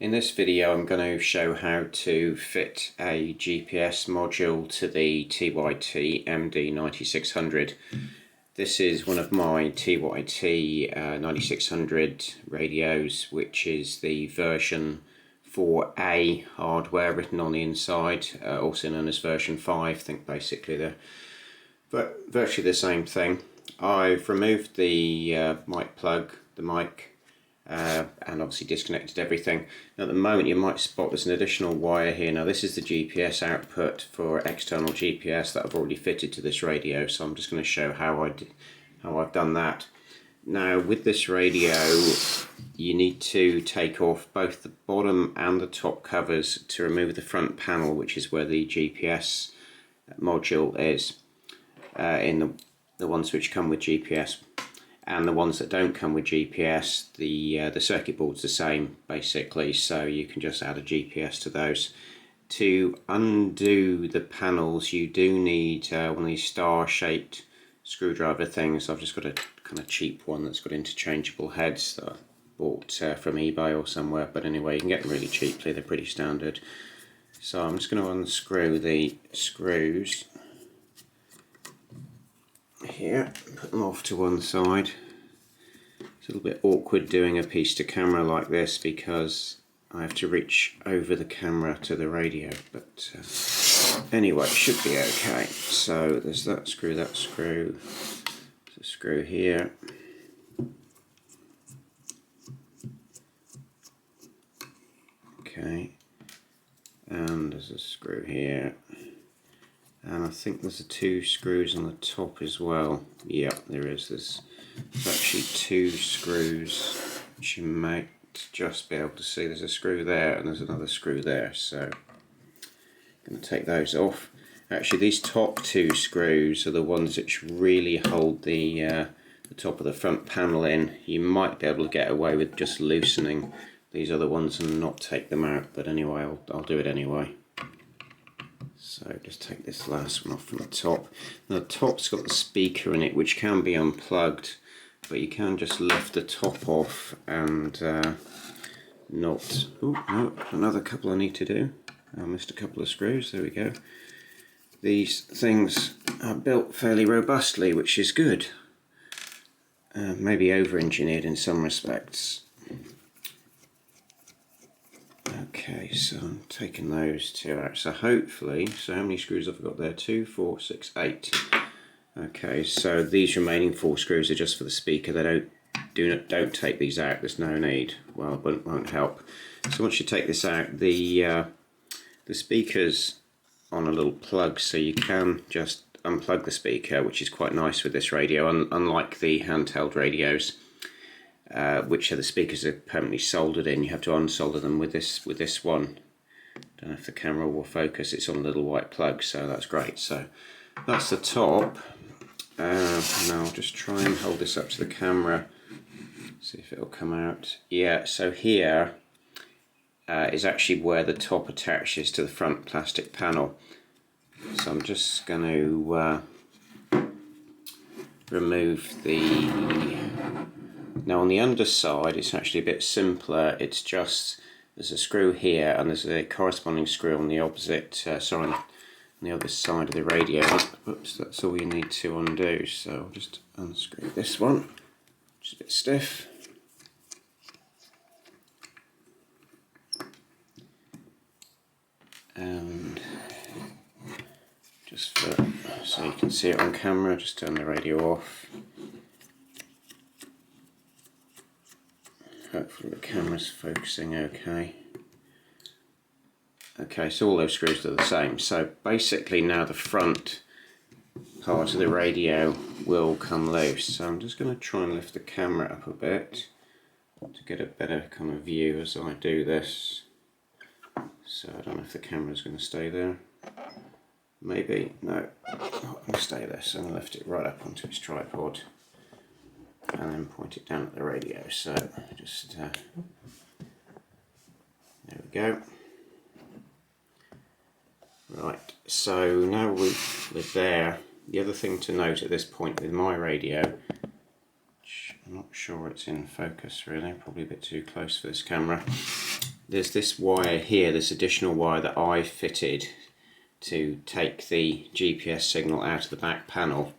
In this video I'm going to show how to fit a GPS module to the TYT MD-9600. This is one of my TYT 9600 radios, which is the version 4A hardware written on the inside, also known as version 5. I think basically they're virtually the same thing. I've removed the mic plug, the mic, and obviously disconnected everything. Now, at the moment you might spot there's an additional wire here. Now this is the GPS output for external GPS that I've already fitted to this radio, so I'm just going to show how I've done that. Now with this radio you need to take off both the bottom and the top covers to remove the front panel, which is where the GPS module is, in the ones which come with GPS. And the ones that don't come with GPS, the circuit board's the same basically, so you can just add a GPS to those. To undo the panels you do need one of these star-shaped screwdriver things. I've just got a kind of cheap one that's got interchangeable heads that I bought from eBay or somewhere, but anyway, you can get them really cheaply, they're pretty standard. So I'm just going to unscrew the screws here, put them off to one side. It's a little bit awkward doing a piece to camera like this because I have to reach over the camera to the radio, but anyway, it should be okay. So there's that screw, there's a screw here, okay, and there's a screw here. And I think there's the two screws on the top as well. Yeah, there is. There's actually two screws, which you might just be able to see. There's a screw there and there's another screw there. So I'm going to take those off. Actually, these top two screws are the ones which really hold the top of the front panel in. You might be able to get away with just loosening these other ones and not take them out. But anyway, I'll do it anyway. So just take this last one off from the top. Now the top's got the speaker in it, which can be unplugged, but you can just lift the top off and not... Oh no, another couple I need to do. I missed a couple of screws, there we go. These things are built fairly robustly, which is good. Maybe over-engineered in some respects. Okay, so I'm taking those two out. So hopefully, so how many screws have I got there? 2, 4, 6, 8. Okay, so these remaining 4 screws are just for the speaker. They don't take these out. There's no need. Well, it won't help. So once you take this out, the speaker's on a little plug, so you can just unplug the speaker, which is quite nice with this radio, unlike the handheld radios. Which are the speakers are permanently soldered in. You have to unsolder them with this one. Don't know if the camera will focus. It's on a little white plug, so that's great. So that's the top. Now I'll just try and hold this up to the camera, see if it'll come out. Yeah, so here is actually where the top attaches to the front plastic panel. So I'm just going to remove the... Now on the underside it's actually a bit simpler. It's just, there's a screw here and there's a corresponding screw on the opposite, on the other side of the radio. Oops, that's all you need to undo. So I'll just unscrew this one, which is a bit stiff. And just so you can see it on camera, just turn the radio off. Hopefully the camera's focusing okay. Okay, so all those screws are the same. So basically now the front part of the radio will come loose. So I'm just going to try and lift the camera up a bit to get a better kind of view as I do this. So I don't know if the camera's going to stay there. Maybe, no, it's not going to stay there. So I'm going to lift it right up onto its tripod and then point it down at the radio. So just there we go. Right, so now we're there. The other thing to note at this point with my radio, which I'm not sure it's in focus really, probably a bit too close for this camera, there's this wire here, this additional wire that I fitted to take the GPS signal out of the back panel.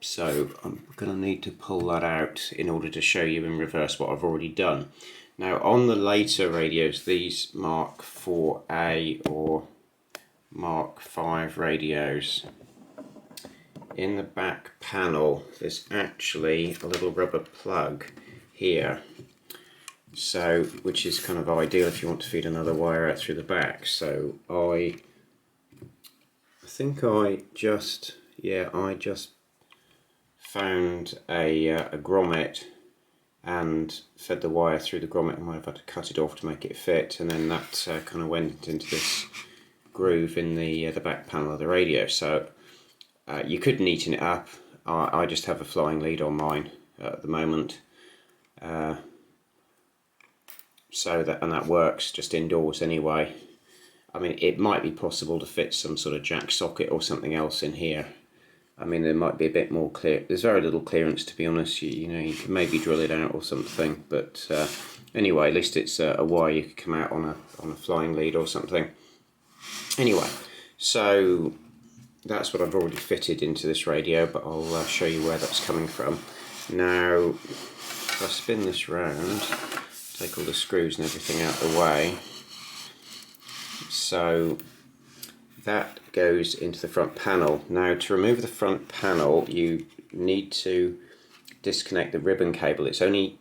So I'm going to need to pull that out in order to show you in reverse what I've already done. Now on the later radios, these Mark 4A or Mark 5 radios, in the back panel there's actually a little rubber plug here, so which is kind of ideal if you want to feed another wire out through the back. So I think I just found a grommet and fed the wire through the grommet, and I've had to cut it off to make it fit, and then that kind of went into this groove in the back panel of the radio. So you could neaten it up. I just have a flying lead on mine at the moment, so that works just indoors anyway. I mean, it might be possible to fit some sort of jack socket or something else in here. I mean, there might be a bit more clear. There's very little clearance, to be honest. You know, you can maybe drill it out or something. But anyway, at least it's a wire you could come out on a flying lead or something. Anyway, so that's what I've already fitted into this radio, but I'll show you where that's coming from. Now, if I spin this round, take all the screws and everything out of the way. So that goes into the front panel. Now, to remove the front panel, you need to disconnect the ribbon cable. It's only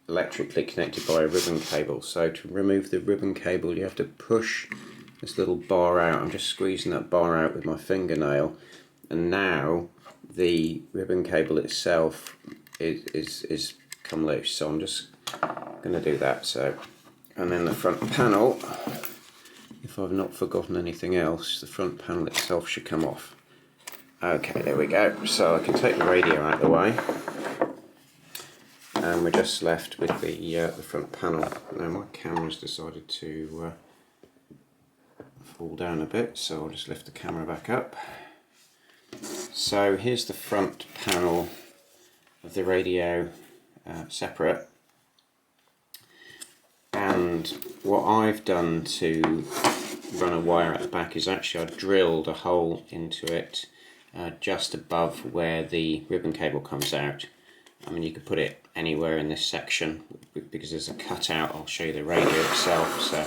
electrically connected by a ribbon cable. So to remove the ribbon cable, you have to push this little bar out. I'm just squeezing that bar out with my fingernail, and now the ribbon cable itself is come loose. So I'm just going to do that. So, and then the front panel, if I've not forgotten anything else, the front panel itself should come off. Okay, there we go. So I can take the radio out of the way, and we're just left with the front panel. Now my camera's decided to fall down a bit, so I'll just lift the camera back up. So here's the front panel of the radio separate, and what I've done to run a wire at the back is actually I drilled a hole into it just above where the ribbon cable comes out. I mean, you could put it anywhere in this section because there's a cutout. I'll show you the radio itself. So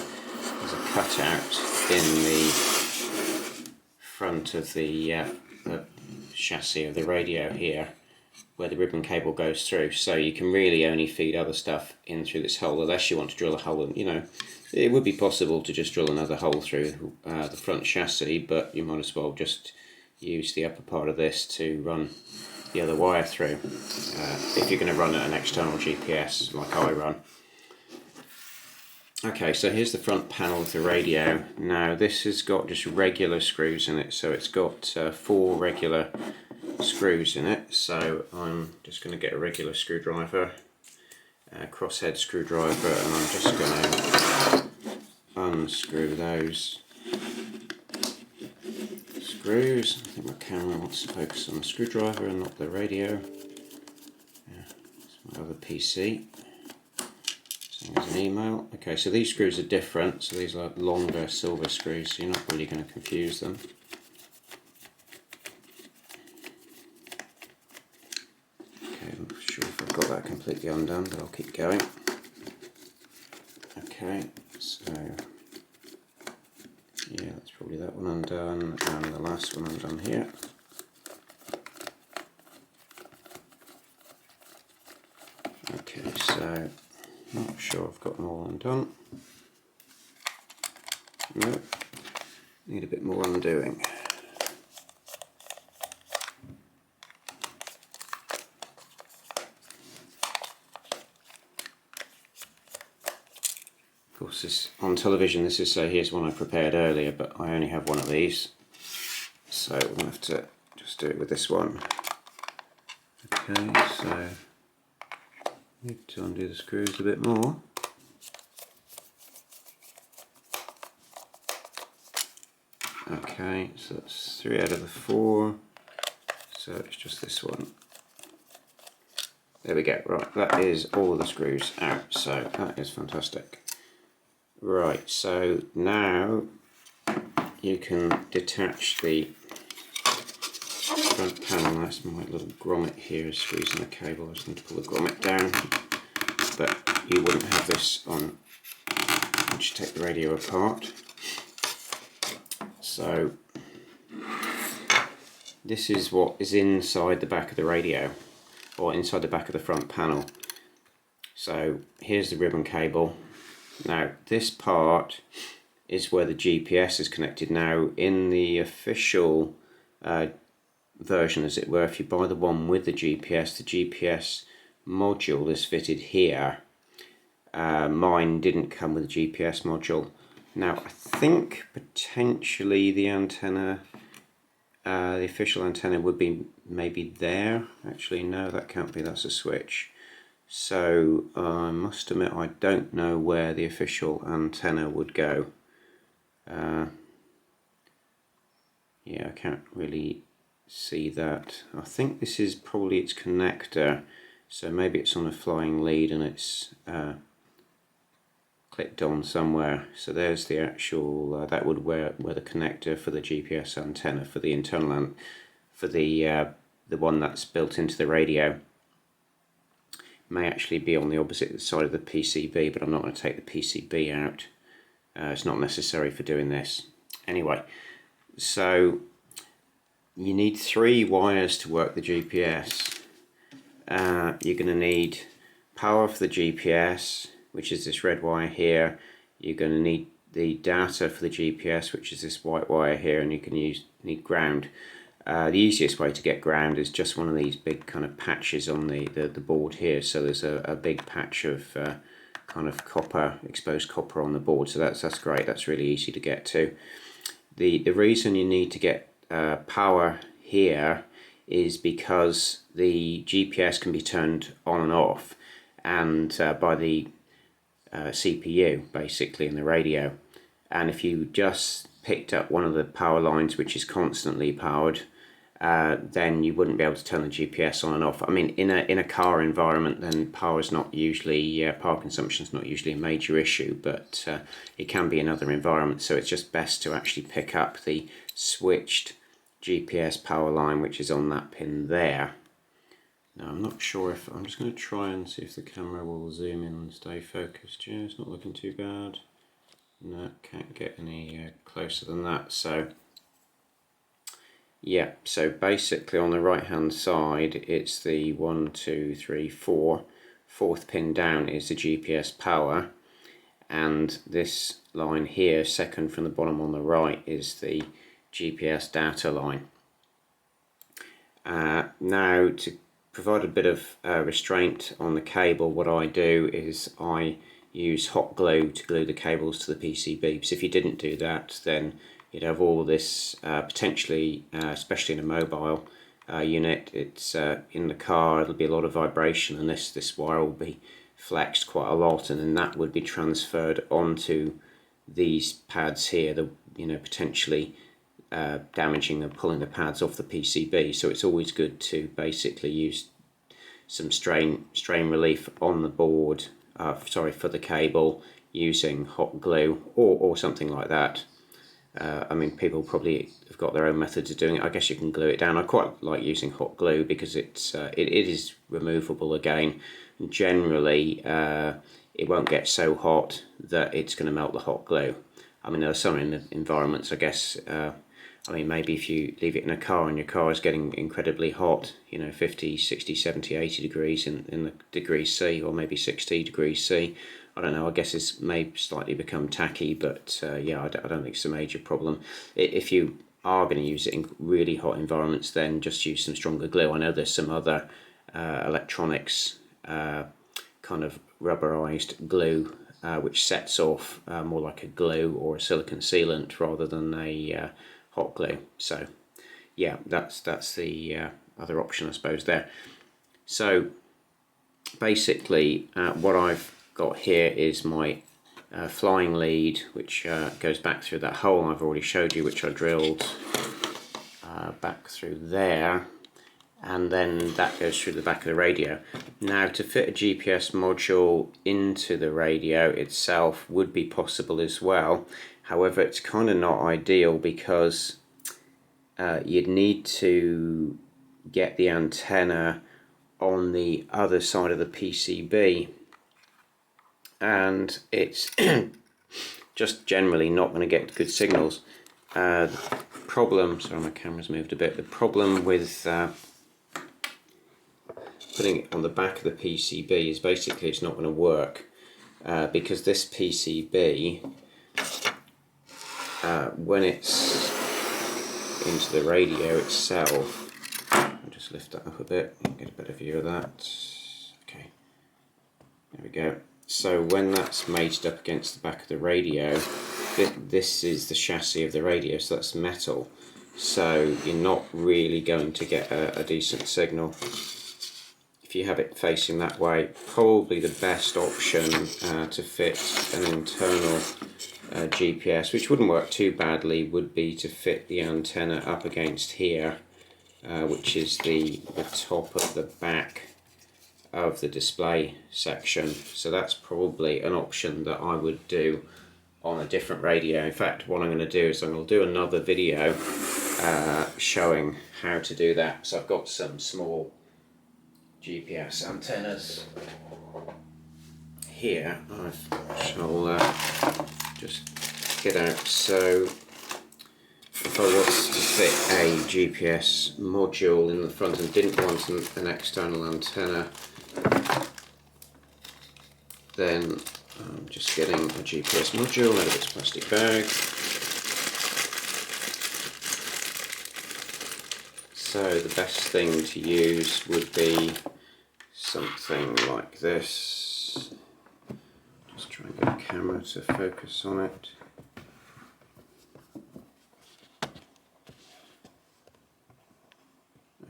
there's a cutout in the front of the chassis of the radio here, where the ribbon cable goes through. So you can really only feed other stuff in through this hole, unless you want to drill a hole. And you know, it would be possible to just drill another hole through the front chassis, but you might as well just use the upper part of this to run the other wire through, if you're going to run an external GPS like I run. Okay, so here's the front panel of the radio. Now this has got just regular screws in it, so it's got 4 regular screws in it. So I'm just going to get a regular screwdriver, a crosshead screwdriver, and I'm just going to unscrew those screws. I think my camera wants to focus on the screwdriver and not the radio. Yeah, it's my other PC. There's an email. Okay, so these screws are different. So these are longer silver screws, so you're not really going to confuse them. Okay, I'm not sure if I've got that completely undone, but I'll keep going. Okay, so yeah, that's probably that one undone, and the last one undone here. Okay, so not sure I've got them all undone. No, need a bit more undoing. Of course, this, on television, this is here's one I prepared earlier, but I only have one of these, so we'll have to just do it with this one. Okay, so need to undo the screws a bit more. Okay, so that's 3 out of the 4, so it's just this one. There we go. Right, that is all of the screws out, so that is fantastic. Right, so now you can detach the front panel. That's my little grommet here is squeezing the cable. I just need to pull the grommet down, but you wouldn't have this on once you take the radio apart. So this is what is inside the back of the radio, or inside the back of the front panel. So here's the ribbon cable. Now this part is where the GPS is connected. Now in the official version, as it were, if you buy the one with the GPS module is fitted here. Mine didn't come with a GPS module. Now I think potentially the antenna, the official antenna would be maybe there. Actually no, that can't be, that's a switch. So I must admit I don't know where the official antenna would go. Yeah, I can't really see that. I think this is probably its connector, so maybe it's on a flying lead and it's clicked on somewhere. So there's the actual, that would where the connector for the GPS antenna for the internal for the one that's built into the radio. May actually be on the opposite side of the PCB, but I'm not going to take the PCB out. It's not necessary for doing this. Anyway, so you need 3 wires to work the GPS. You're going to need power for the GPS, which is this red wire here. You're going to need the data for the GPS, which is this white wire here, and you can need ground. The easiest way to get ground is just one of these big kind of patches on the board here. So there's a big patch of kind of copper, exposed copper on the board. So that's great. That's really easy to get to. The reason you need to get power here is because the GPS can be turned on and off, and by the CPU basically in the radio. And if you just picked up one of the power lines which is constantly powered, then you wouldn't be able to turn the GPS on and off. I mean, in a car environment, then power consumption is not usually a major issue, but it can be in other environments. So it's just best to actually pick up the switched GPS power line, which is on that pin there. Now I'm not sure if, I'm just going to try and see if the camera will zoom in and stay focused. Yeah, it's not looking too bad. No, can't get any closer than that. So yeah, so basically on the right hand side it's the 1, 2, 3, 4. Fourth pin down is the GPS power, and this line here, second from the bottom on the right, is the GPS data line. Now to provide a bit of restraint on the cable, what I do is I use hot glue to glue the cables to the PCB. So if you didn't do that, then you'd have all this potentially, especially in a mobile unit, it's in the car, it'll be a lot of vibration, and this wire will be flexed quite a lot, and then that would be transferred onto these pads here, potentially damaging and pulling the pads off the PCB. So it's always good to basically use some strain relief on the board, for the cable, using hot glue or something like that. I mean, people probably have got their own methods of doing it. I guess you can glue it down. I quite like using hot glue because it is removable again. Generally, it won't get so hot that it's going to melt the hot glue. I mean, there are some environments, I guess. I mean, maybe if you leave it in a car and your car is getting incredibly hot, 50, 60, 70, 80 degrees in the degrees C, or maybe 60 degrees C. I don't know, I guess it's may slightly become tacky, but yeah, I don't think it's a major problem. If you are going to use it in really hot environments, then just use some stronger glue. I know there's some other electronics kind of rubberized glue which sets off more like a glue or a silicone sealant rather than a hot glue. So yeah, that's the other option, I suppose, there. So basically what I've got here is my flying lead, which goes back through that hole I've already showed you, which I drilled back through there, and then that goes through the back of the radio. Now, to fit a GPS module into the radio itself would be possible as well. However, it's kind of not ideal because you'd need to get the antenna on the other side of the PCB, and it's just generally not going to get good signals. The problem, sorry, my camera's moved a bit. The problem with putting it on the back of the PCB is basically it's not going to work because this PCB, when it's into the radio itself, I'll just lift that up a bit and get a better view of that. Okay, there we go. So when that's mated up against the back of the radio, this is the chassis of the radio, so that's metal. So you're not really going to get a decent signal. If you have it facing that way, probably the best option to fit an internal GPS, which wouldn't work too badly, would be to fit the antenna up against here, which is the top of the back of the display section. So that's probably an option that I would do on a different radio. In fact, what I'm going to do is I'm going to do another video showing how to do that. So I've got some small GPS antennas here. I shall just get out. So if I was to fit a GPS module in the front and didn't want an external antenna, then I'm just getting a GPS module out of its plastic bag. So the best thing to use would be something like this. Just try and get a camera to focus on it.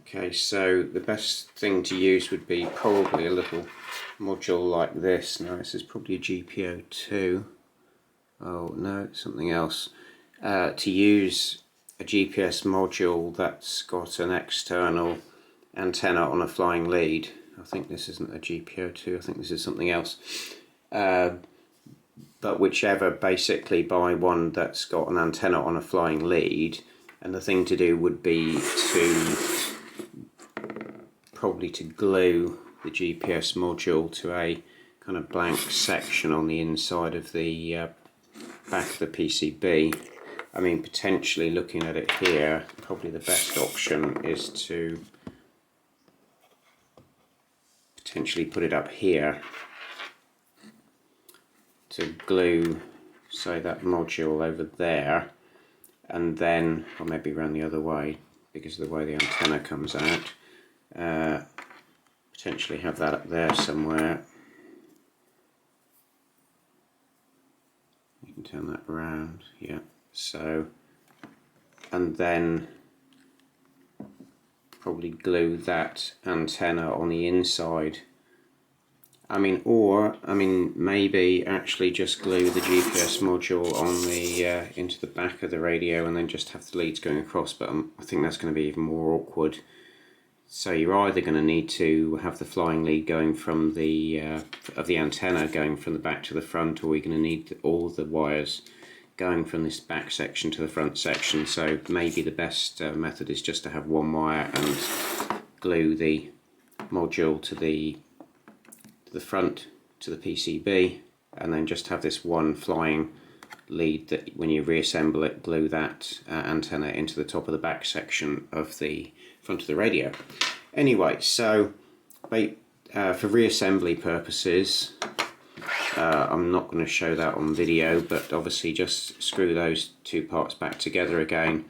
Okay, so the best thing to use would be probably a little module like this. Now this is probably a GPO2. Oh no, something else. To use a GPS module that's got an external antenna on a flying lead. I think this isn't a GPO2, I think this is something else. But whichever, basically buy one that's got an antenna on a flying lead, and the thing to do would be to probably to glue the GPS module to a kind of blank section on the inside of the back of the PCB. I mean, potentially looking at it here, probably the best option is to potentially put it up here to glue, say, that module over there, and then, or maybe around the other way because of the way the antenna comes out, potentially have that up there somewhere. You can turn that around, yeah. So, and then probably glue that antenna on the inside. I mean, maybe actually just glue the GPS module on the into the back of the radio, and then just have the leads going across. But I think that's going to be even more awkward. So you're either going to need to have the flying lead going from the of the antenna going from the back to the front, or you're going to need all the wires going from this back section to the front section. So maybe the best method is just to have one wire and glue the module to the front, to the PCB, and then just have this one flying lead that when you reassemble it, glue that antenna into the top of the back section of the front of the radio. Anyway, so for reassembly purposes, I'm not going to show that on video, but obviously just screw those two parts back together again,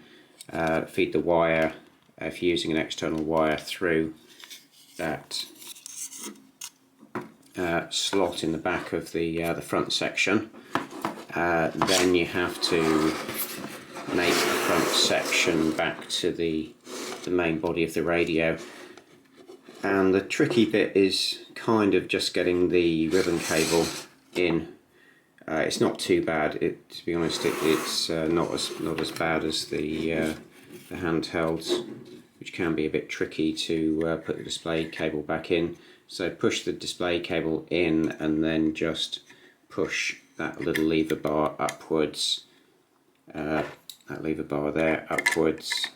feed the wire, if you're using an external wire, through that slot in the back of the front section. Then you have to make the front section back to the main body of the radio, and the tricky bit is kind of just getting the ribbon cable in. It's not too bad. To be honest, it's not as bad as the handhelds, which can be a bit tricky to put the display cable back in. So push the display cable in and then just push that little lever bar upwards, that lever bar there upwards.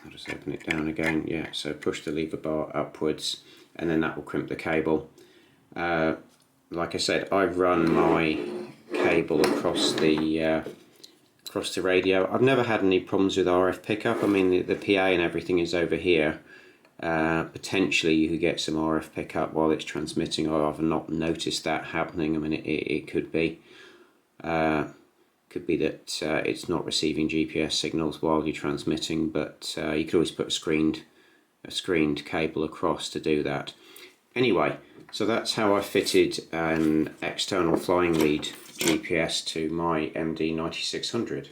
I'll just open it down again, yeah, so push the lever bar upwards and then that will crimp the cable. Like I said, I've run my cable across the radio. I've never had any problems with RF pickup. I mean, the PA and everything is over here. Potentially you could get some RF pickup while it's transmitting. I've not noticed that happening. I mean, it could be. Could be that it's not receiving GPS signals while you're transmitting, but you could always put a screened cable across to do that. Anyway, so that's how I fitted an external flying lead GPS to my MD-9600.